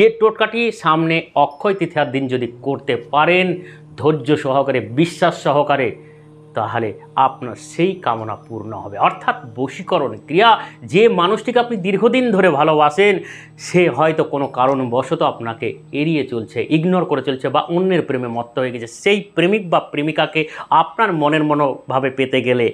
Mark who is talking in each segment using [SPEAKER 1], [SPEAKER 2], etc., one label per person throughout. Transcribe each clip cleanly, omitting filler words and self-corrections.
[SPEAKER 1] যে টোটকাটি সামনে অক্ষয় তৃতীয়ার দিন যদি করতে পারেন ধৈর্য সহকারে, বিশ্বাস সহকারে, তাহলে আপনার সেই কামনা পূর্ণ হবে। অর্থাৎ বশীকরণ ক্রিয়া, যে মানুষটিকে আপনি দীর্ঘদিন ধরে ভালোবাসেন সে হয়তো কোনো কারণবশত আপনাকে এড়িয়ে চলছে, ইগনোর করে চলছে বা অন্যের প্রেমে মত্ত হয়ে গেছে, সেই প্রেমিক বা প্রেমিকাকে আপনার মনের মনোভাবে পেতে গেলে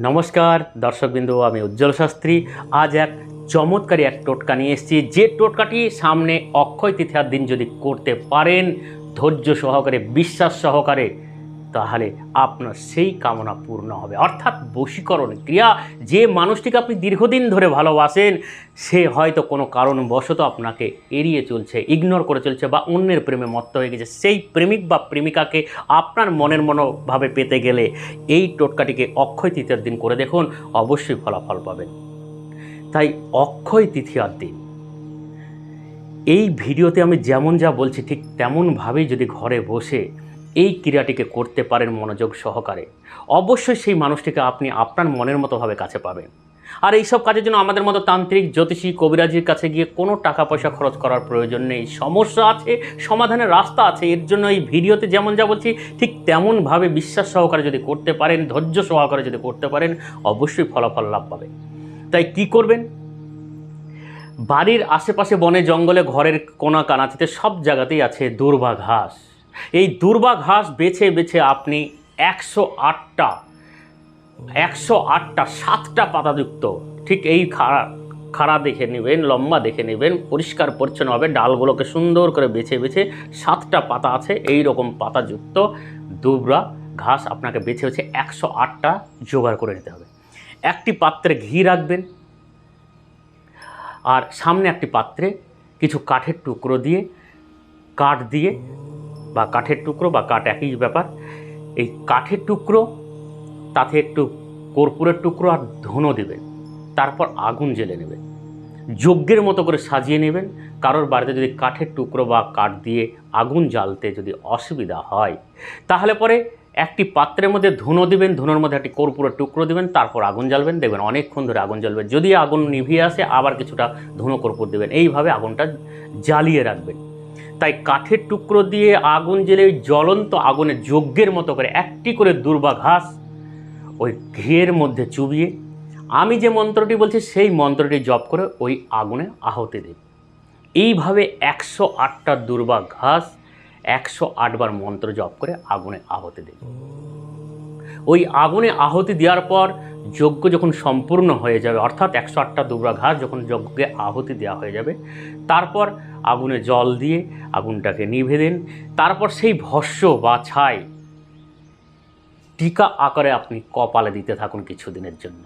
[SPEAKER 1] নমস্কার দর্শকবৃন্দু, আমি উজ্জ্বল শাস্ত্রী। আজ এক চমৎকারী এক টোটকা নিয়ে এসেছি। যে টোটকাটি সামনে অক্ষয় তৃতীয়ার দিন যদি করতে পারেন ধৈর্য সহকারে, বিশ্বাস সহকারে, তাহলে আপনার সেই কামনা পূর্ণ হবে। অর্থাৎ বশীকরণ ক্রিয়া, যে মানুষটিকে আপনি দীর্ঘদিন ধরে ভালোবাসেন সে হয়তো কোনো কারণবশত আপনাকে এড়িয়ে চলছে, ইগনোর করে চলছে বা অন্যের প্রেমে মত্ত হয়ে গেছে, সেই প্রেমিক বা প্রেমিকাকে আপনার মনের মনোভাবে পেতে গেলে এই টোটকাটিকে অক্ষয় তৃতীয়ার দিন করে দেখুন, অবশ্যই ফলাফল পাবেন। তাই অক্ষয় তৃতীয়ার দিন এই ভিডিওতে আমি যেমন যা বলছি ঠিক তেমনভাবেই যদি ঘরে বসে এই ক্রিয়াটিকে করতে পারেন মনোযোগ সহকারে, অবশ্যই সেই মানুষটিকে আপনি আপনার মনের মতোভাবে কাছে পাবেন। আর এইসব কাজের জন্য আমাদের মতো তান্ত্রিক, জ্যোতিষী, কবিরাজির কাছে গিয়ে কোনো টাকা পয়সা খরচ করার প্রয়োজন নেই। সমস্যা আছে, সমাধানের রাস্তা আছে। এর জন্য এই ভিডিওতে যেমন যা বলছি ঠিক তেমনভাবে বিশ্বাস সহকারে যদি করতে পারেন, ধৈর্য সহকারে যদি করতে পারেন, অবশ্যই ফলাফল লাভ পাবেন। তাই কি করবেন? বাড়ির আশেপাশে বনে জঙ্গলে, ঘরের কোনা কানাচিতে সব জায়গাতেই আছে দুর্বা ঘাস। এই দুর্বা ঘাস বেছে বেছে আপনি 108টা 7টা পাতাযুক্ত, ঠিক এই খাড়া দেখে নেবেন, লম্বা দেখে নেবেন, পরিষ্কার পরিচ্ছন্ন হবে, ডালগুলোকে সুন্দর করে বেছে বেছে 7টা পাতা আছে এই রকম পাতাযুক্ত দুর্বা ঘাস আপনাকে বেছে বেছে 108টা জোগাড় করে নিতে হবে। একটি পাত্রে ঘি রাখবেন, আর সামনে একটি পাত্রে কিছু কাঠের টুকরো দিয়ে, কাঠ দিয়ে বা কাঠের টুকরো বা কাঠ একই ব্যাপার, এই কাঠের টুকরো তাতে একটু কর্পূরের টুকরো আর ধুনো দেবেন। তারপর আগুন জ্বেলে নেবেন, যজ্ঞের মতো করে সাজিয়ে নেবেন। কারোর বাড়িতে যদি কাঠের টুকরো বা কাঠ দিয়ে আগুন জ্বালতে যদি অসুবিধা হয় তাহলে পরে একটি পাত্রের মধ্যে ধুনো দিবেন, ধুনোর মধ্যে একটি কর্পূরের টুকরো দিবেন, তারপর আগুন জ্বালবেন। দেখবেন অনেকক্ষণ ধরে আগুন জ্বলবে। যদি আগুন নিভিয়ে আসে আবার কিছুটা ধুনো কর্পূর দেবেন, এইভাবে আগুনটা জ্বালিয়ে রাখবেন। তাই কাঠের টুকরো দিয়ে আগুন জ্বেলে জ্বলন্ত আগুনে যজ্ঞের মতো করে একটি করে দুর্বা ঘাস ওই ঘিয়ের মধ্যে চুবিয়ে আমি যে মন্ত্রটি বলছি সেই মন্ত্রটি জপ করে ওই আগুনে আহুতি দেব। এইভাবে 108টা দুর্বা ঘাস 108 বার মন্ত্র জপ করে আগুনে আহুতি দেব। ওই আগুনে আহুতি দেওয়ার পর যজ্ঞ যখন সম্পূর্ণ হয়ে যাবে, অর্থাৎ 108টা দুর্বা ঘাস যখন যজ্ঞে আহুতি দেওয়া হয়ে যাবে, তারপর আগুনে জল দিয়ে আগুনটাকে নিভে দেন। তারপর সেই ভস্য বা ছাই টিকা আকারে আপনি কপালে দিতে থাকুন কিছুদিনের জন্য।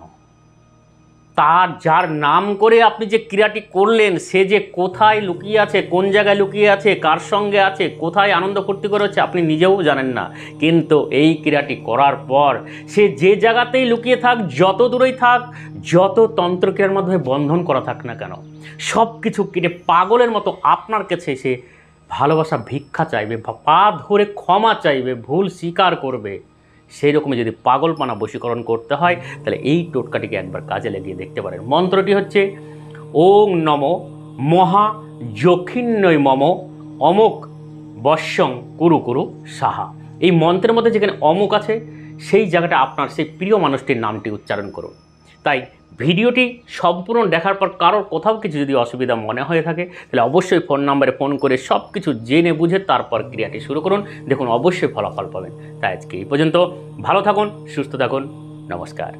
[SPEAKER 1] তার যার নাম করে আপনি যে ক্রিয়াটি করলেন সে যে কোথায় লুকিয়ে আছে, কোন জায়গায় লুকিয়ে আছে, কার সঙ্গে আছে, কোথায় আনন্দ ফুর্তি করে হচ্ছে আপনি নিজেও জানেন না, কিন্তু এই ক্রিয়াটি করার পর সে যে জায়গাতেই লুকিয়ে থাক, যত দূরেই থাক, যত তন্ত্রক্রিয়ার মাধ্যমে বন্ধন করা থাক না কেন, সব কিছু কেটে পাগলের মতো আপনার কাছে এসে ভালোবাসা ভিক্ষা চাইবে, পা ধরে ক্ষমা চাইবে, ভুল স্বীকার করবে। সেই রকমই যদি পাগলপানা বশীকরণ করতে হয় তাহলে এই টোটকাটিকে একবার কাজে লাগিয়ে দেখতে পারেন। মন্ত্রটি হচ্ছে ওং নম মহা যক্ষিণ্যই মম অমুক বশ্যং কুরু কুরু সাহা। এই মন্ত্রের মধ্যে যেখানে অমুক আছে সেই জায়গাটা আপনার সেই প্রিয় মানুষটির নামটি উচ্চারণ করুন। তাই ভিডিওটি সম্পূর্ণ দেখার পর কারোর কোথাও কিছু যদি অসুবিধা মনে হয়ে থাকে তাহলে অবশ্যই ফোন নাম্বারে ফোন করে সব কিছু জেনে বুঝে তারপর ক্রিয়াটি শুরু করুন। দেখুন অবশ্যই ফলাফল পাবেন। তাই আজকে এই পর্যন্ত। ভালো থাকুন, সুস্থ থাকুন, নমস্কার।